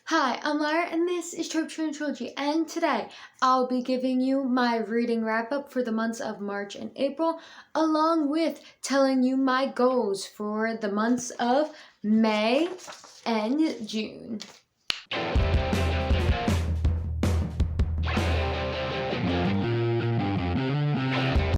Hi, I'm Lara and this is tropetrinitytrilogy, and today I'll be giving you my reading wrap-up for the months of March and April, along with telling you my goals for the months of May and June.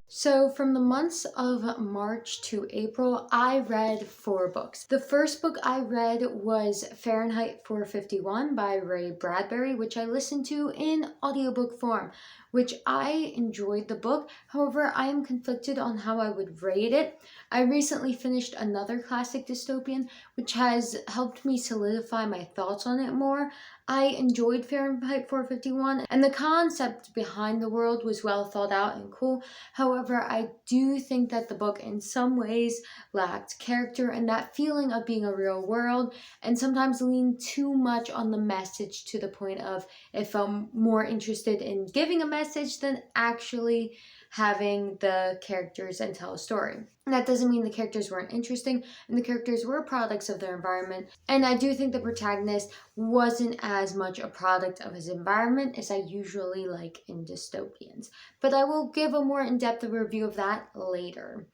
So from the months of March to April, I read 4 books. The first book I read was Fahrenheit 451 by Ray Bradbury, which I listened to in audiobook form, which I enjoyed the book. However, I am conflicted on how I would rate it. I recently finished another classic dystopian, which has helped me solidify my thoughts on it more. I enjoyed Fahrenheit 451, and the concept behind the world was well thought out and cool. However, I do think that the book in some ways lacked character and that feeling of being a real world, and sometimes leaned too much on the message to the point of it felt more interested in giving a message than actually having the characters and tell a story. And that doesn't mean the characters weren't interesting, and the characters were products of their environment. And I do think the protagonist wasn't as much a product of his environment as I usually like in dystopians. But I will give a more in-depth review of that later,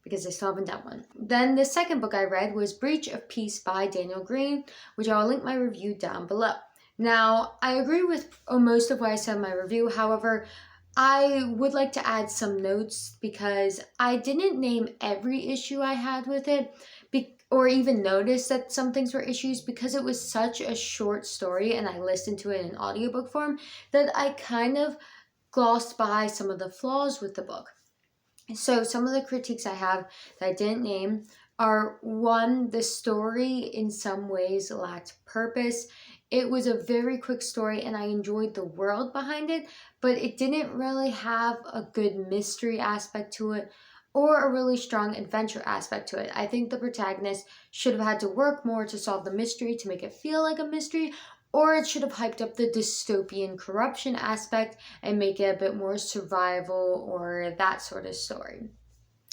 because I still haven't done one. Then the second book I read was Breach of Peace by Daniel Green, which I will link my review down below. Now, I agree with most of what I said in my review. However, I would like to add some notes because I didn't name every issue I had with it, or even notice that some things were issues, because it was such a short story and I listened to it in audiobook form that I kind of glossed by some of the flaws with the book. So some of the critiques I have that I didn't name are: 1, the story in some ways lacked purpose. It was a very quick story and I enjoyed the world behind it, but it didn't really have a good mystery aspect to it or a really strong adventure aspect to it. I think the protagonist should have had to work more to solve the mystery to make it feel like a mystery, or it should have hyped up the dystopian corruption aspect and make it a bit more survival or that sort of story.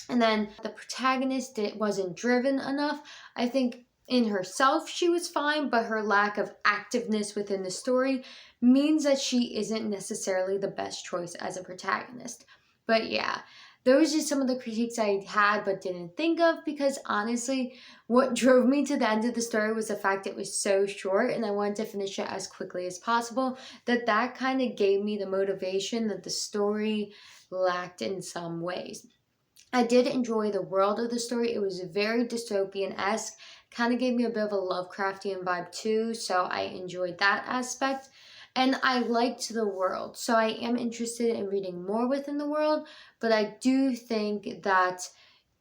And then the protagonist wasn't driven enough. I think in herself she was fine, but her lack of activeness within the story means that she isn't necessarily the best choice as a protagonist. But yeah, those are some of the critiques I had but didn't think of, because honestly, what drove me to the end of the story was the fact it was so short and I wanted to finish it as quickly as possible. That kind of gave me the motivation that the story lacked in some ways. I did enjoy the world of the story. It was very dystopian-esque, kind of gave me a bit of a Lovecraftian vibe too, so I enjoyed that aspect. And I liked the world, so I am interested in reading more within the world, but I do think that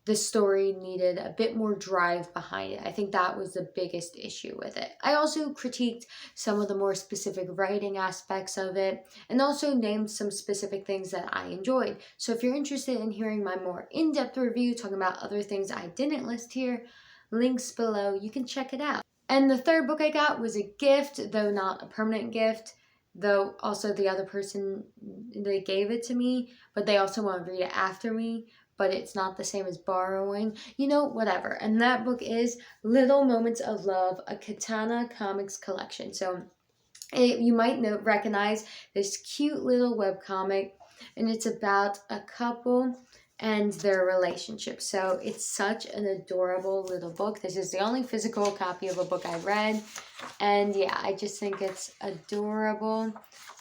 the story needed a bit more drive behind it. I think that was the biggest issue with it. I also critiqued some of the more specific writing aspects of it, and also named some specific things that I enjoyed. So if you're interested in hearing my more in-depth review talking about other things I didn't list here, links below, you can check it out. And the third book I got was a gift, though not a permanent gift, though also the other person, they gave it to me, but they also want to read it after me, but it's not the same as borrowing, whatever. And that book is Little Moments of Love, a Katana Comics collection. So you might recognize this cute little webcomic, and it's about a couple and their relationship. So it's such an adorable little book. This is the only physical copy of a book I read, and yeah, I just think it's adorable.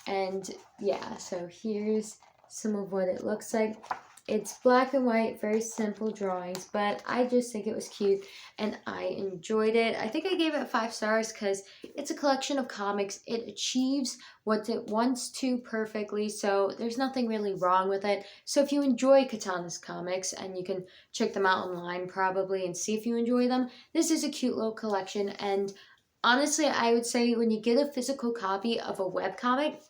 And yeah, so here's some of what it looks like. It's black and white, very simple drawings, but I just think it was cute and I enjoyed it. I think I gave it 5 stars because it's a collection of comics. It achieves what it wants to perfectly, so there's nothing really wrong with it. So if you enjoy Katana's comics, and you can check them out online probably and see if you enjoy them, this is a cute little collection. And honestly, I would say when you get a physical copy of a webcomic,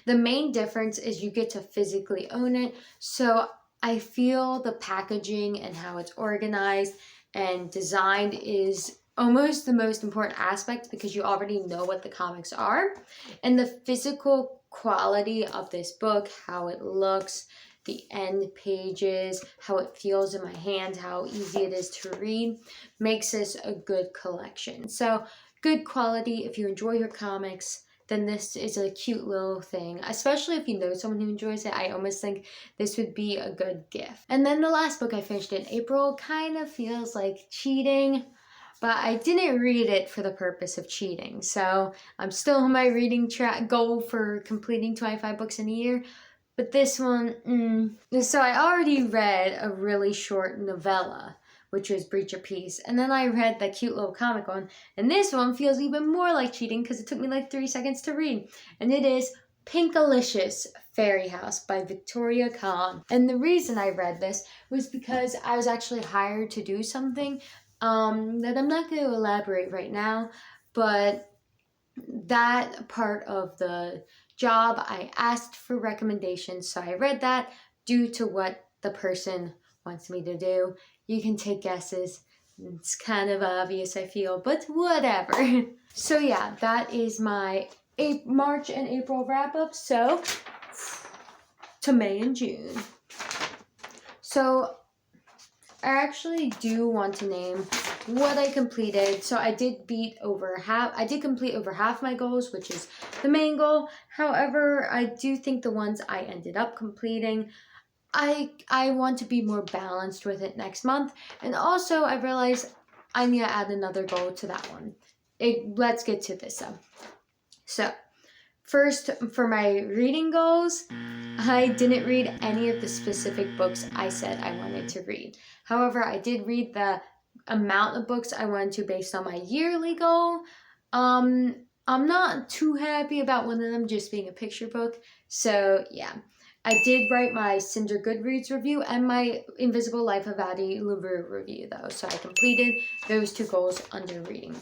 the main difference is you get to physically own it. So I feel the packaging and how it's organized and designed is almost the most important aspect, because you already know what the comics are. And the physical quality of this book, how it looks, the end pages, how it feels in my hand, how easy it is to read, makes this a good collection. So good quality. If you enjoy your comics, then this is a cute little thing, especially if you know someone who enjoys it. I almost think this would be a good gift. And then the last book I finished in April kind of feels like cheating, but I didn't read it for the purpose of cheating. So I'm still on my reading goal for completing 25 books in a year. But this one, So I already read a really short novella, which was Breach of Peace. And then I read that cute little comic one. And this one feels even more like cheating because it took me like 3 seconds to read. And it is Pinkalicious Fairy House by Victoria Khan. And the reason I read this was because I was actually hired to do something that I'm not going to elaborate right now, but that part of the job, I asked for recommendations, so I read that due to what the person wants me to do. You can take guesses. It's kind of obvious, I feel, but whatever. So yeah, that is my March and April wrap-up. So to May and June. So I actually do want to name what I completed. So I did complete over half my goals, which is the main goal. However, I do think the ones I ended up completing, I want to be more balanced with it next month. And also I realized I need to add another goal to that one. Let's get to this though. So first, for my reading goals, I didn't read any of the specific books I said I wanted to read. However, I did read the amount of books I wanted to based on my yearly goal. I'm not too happy about one of them just being a picture book. So yeah, I did write my Cinder Goodreads review and my Invisible Life of Addie LaRue review though. So I completed those 2 goals under reading.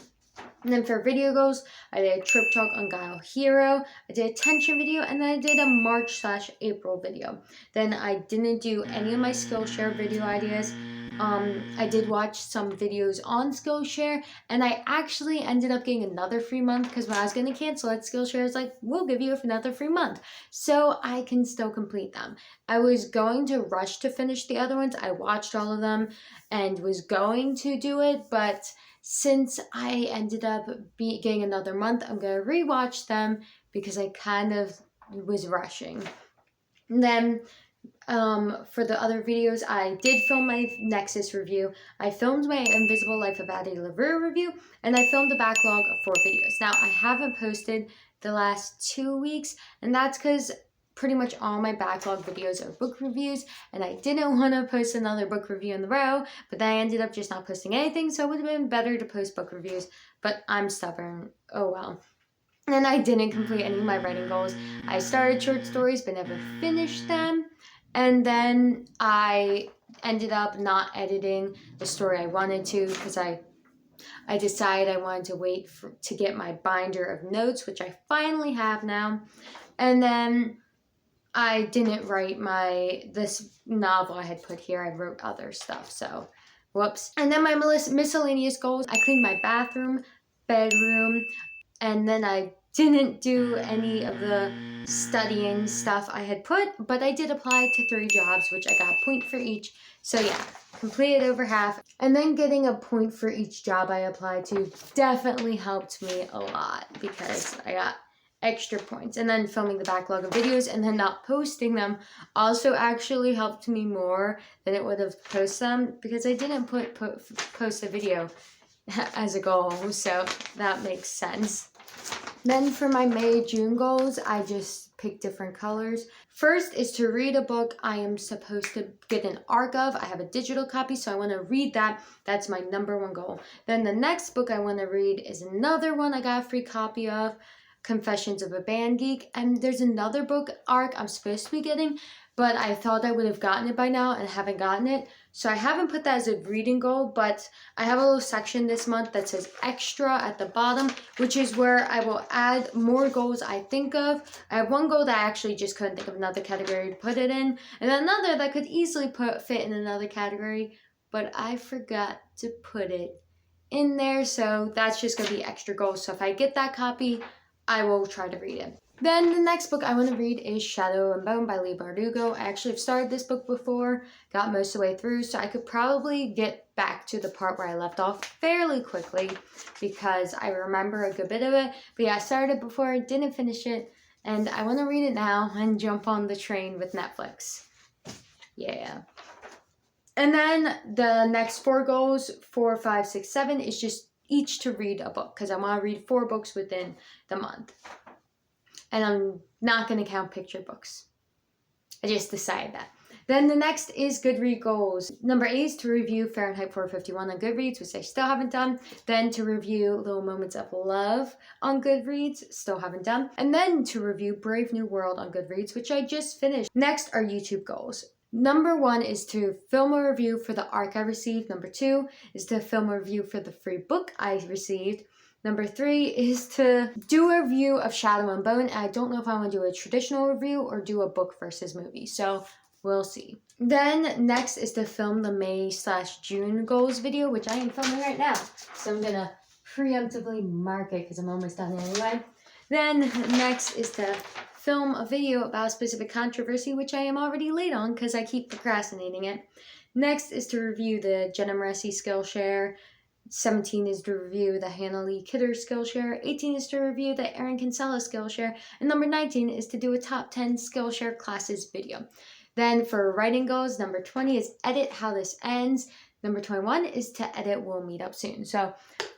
And then for video goals, I did a trip talk on Guile Hero, I did a tension video, and then I did a March/April video. Then I didn't do any of my Skillshare video ideas. I did watch some videos on Skillshare, and I actually ended up getting another free month because when I was going to cancel it, Skillshare is like, we'll give you another free month. So I can still complete them. I was going to rush to finish the other ones. I watched all of them and was going to do it, but since I ended up getting another month, I'm going to rewatch them because I kind of was rushing. And then for the other videos, I did film my Nexus review, I filmed my Invisible Life of Addie LaRue review, and I filmed a backlog of 4 videos. Now, I haven't posted the last 2 weeks, and that's because pretty much all my backlog videos are book reviews, and I didn't want to post another book review in a row, but then I ended up just not posting anything, so it would have been better to post book reviews, but I'm stubborn. Oh well. And I didn't complete any of my writing goals. I started short stories, but never finished them. And then I ended up not editing the story I wanted to because I decided I wanted to wait to get my binder of notes, which I finally have now. And then I didn't write this novel I had put here. I wrote other stuff, so whoops. And then my miscellaneous goals, I cleaned my bathroom, bedroom, and then I didn't do any of the studying stuff I had put, but I did apply to 3 jobs, which I got a point for each. So yeah, completed over half. And then getting a point for each job I applied to definitely helped me a lot because I got extra points. And then filming the backlog of videos and then not posting them also actually helped me more than it would have posted them because I didn't post a video as a goal, so that makes sense. Then for my May-June goals, I just picked different colors. First is to read a book I am supposed to get an ARC of. I have a digital copy, so I want to read that. That's my #1 goal. Then the next book I want to read is another one I got a free copy of, Confessions of a Band Geek. And there's another book ARC I'm supposed to be getting, but I thought I would have gotten it by now and haven't gotten it. So I haven't put that as a reading goal, but I have a little section this month that says extra at the bottom, which is where I will add more goals I think of. I have one goal that I actually just couldn't think of another category to put it in, and another that could easily fit in another category, but I forgot to put it in there, so that's just going to be extra goals. So if I get that copy, I will try to read it. Then the next book I want to read is Shadow and Bone by Leigh Bardugo. I actually have started this book before, got most of the way through, so I could probably get back to the part where I left off fairly quickly because I remember a good bit of it. But yeah, I started before, didn't finish it, and I want to read it now and jump on the train with Netflix. Yeah. And then the next 4 goals, 4, 5, 6, 7, is just each to read a book because I want to read 4 books within the month. And I'm not going to count picture books. I just decided that. Then the next is Goodread goals. Number 8 is to review Fahrenheit 451 on Goodreads, which I still haven't done. Then to review Little Moments of Love on Goodreads, still haven't done. And then to review Brave New World on Goodreads, which I just finished. Next are YouTube goals. Number 1 is to film a review for the ARC I received. Number 2 is to film a review for the free book I received. Number 3 is to do a review of Shadow and Bone. I don't know if I want to do a traditional review or do a book versus movie, so we'll see. Then next is to film the May/June goals video, which I am filming right now. So I'm going to preemptively mark it because I'm almost done anyway. Then next is to film a video about a specific controversy, which I am already late on because I keep procrastinating it. Next is to review the Jenna Moreci Skillshare. 17 is to review the Hannah Lee Kidder Skillshare. 18 is to review the Erin Kinsella Skillshare. And number 19 is to do a top 10 Skillshare classes video. Then for writing goals, number 20 is edit How This Ends. Number 21 is to edit We'll Meet Up Soon. So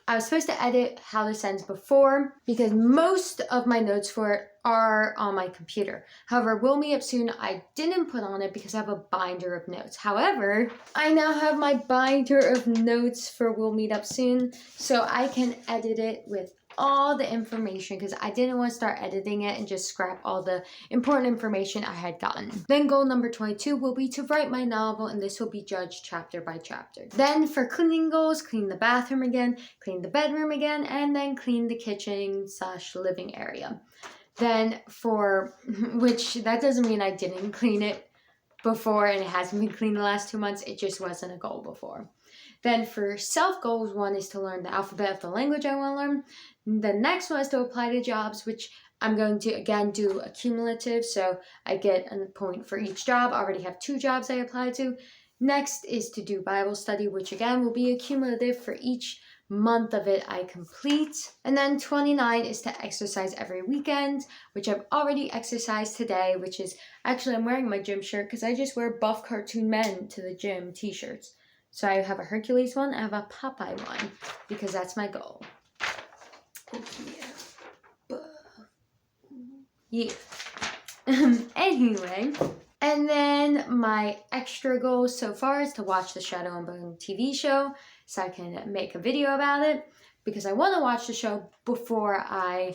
I was supposed to edit How This Ends before because most of my notes for it are on my computer. However, We'll Meet Up Soon I didn't put on it because I have a binder of notes. However, I now have my binder of notes for We'll Meet Up Soon, so I can edit it with all the information because I didn't want to start editing it and just scrap all the important information I had gotten. Then goal number 22 will be to write my novel, and this will be judged chapter by chapter. Then for cleaning goals, clean the bathroom again, clean the bedroom again, and then clean the kitchen/living area. Then for, which that doesn't mean I didn't clean it before and it hasn't been cleaned the last 2 months, it just wasn't a goal before. Then for self goals, 1 is to learn the alphabet of the language I want to learn. The next one is to apply to jobs, which I'm going to again do a cumulative, so I get a point for each job. I already have 2 jobs I applied to. Next is to do Bible study, which again will be a cumulative for each month of it I complete. And then 29 is to exercise every weekend, which I've already exercised today, which is actually I'm wearing my gym shirt because I just wear Buff Cartoon Men to the gym t-shirts. So I have a Hercules one, I have a Popeye one because that's my goal. Yeah. Anyway, and then my extra goal so far is to watch the Shadow and Bone TV show so I can make a video about it because I want to watch the show before I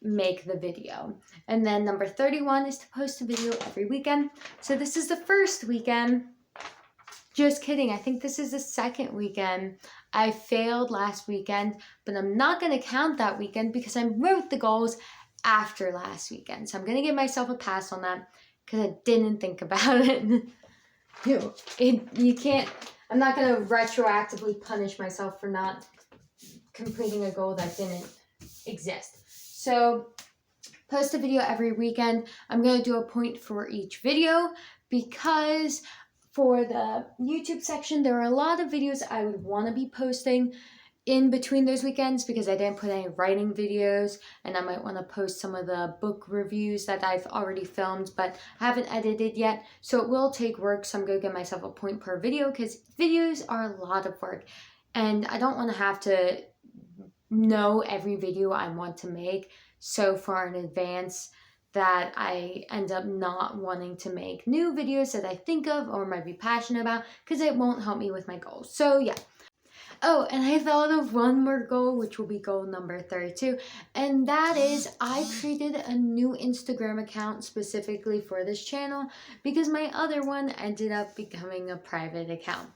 make the video. And then number 31 is to post a video every weekend. So this is the first weekend. Just kidding, I think this is the second weekend. I failed last weekend, but I'm not going to count that weekend because I wrote the goals after last weekend. So I'm going to give myself a pass on that because I didn't think about it. You can't, I'm not going to retroactively punish myself for not completing a goal that didn't exist. So post a video every weekend. I'm going to do a point for each video because for the YouTube section, there are a lot of videos I would want to be posting in between those weekends because I didn't put any writing videos, and I might want to post some of the book reviews that I've already filmed but haven't edited yet. So it will take work, so I'm going to give myself a point per video because videos are a lot of work and I don't want to have to know every video I want to make so far in advance that I end up not wanting to make new videos that I think of or might be passionate about because it won't help me with my goals. So yeah. Oh, and I thought of one more goal, which will be goal number 32, and that is I created a new Instagram account specifically for this channel because my other one ended up becoming a private account.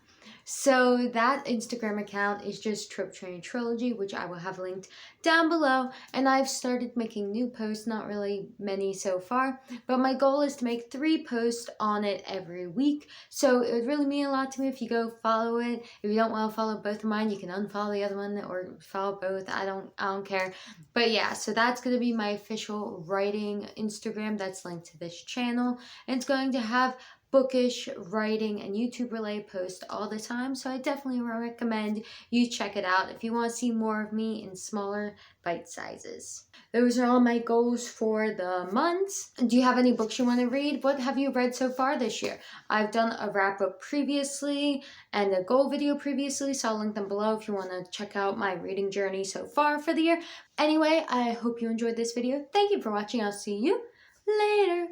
So that Instagram account is just tropetrinitytrilogy, which I will have linked down below. And I've started making new posts, not really many so far, but my goal is to make 3 posts on it every week. So it would really mean a lot to me if you go follow it. If you don't want to follow both of mine, you can unfollow the other one or follow both. I don't care. But yeah, so that's going to be my official writing Instagram that's linked to this channel. And it's going to have bookish, writing, and YouTube related posts all the time. So I definitely recommend you check it out if you want to see more of me in smaller bite sizes. Those are all my goals for the month. Do you have any books you want to read? What have you read so far this year? I've done a wrap up previously and a goal video previously, so I'll link them below if you want to check out my reading journey so far for the year. Anyway, I hope you enjoyed this video. Thank you for watching. I'll see you later.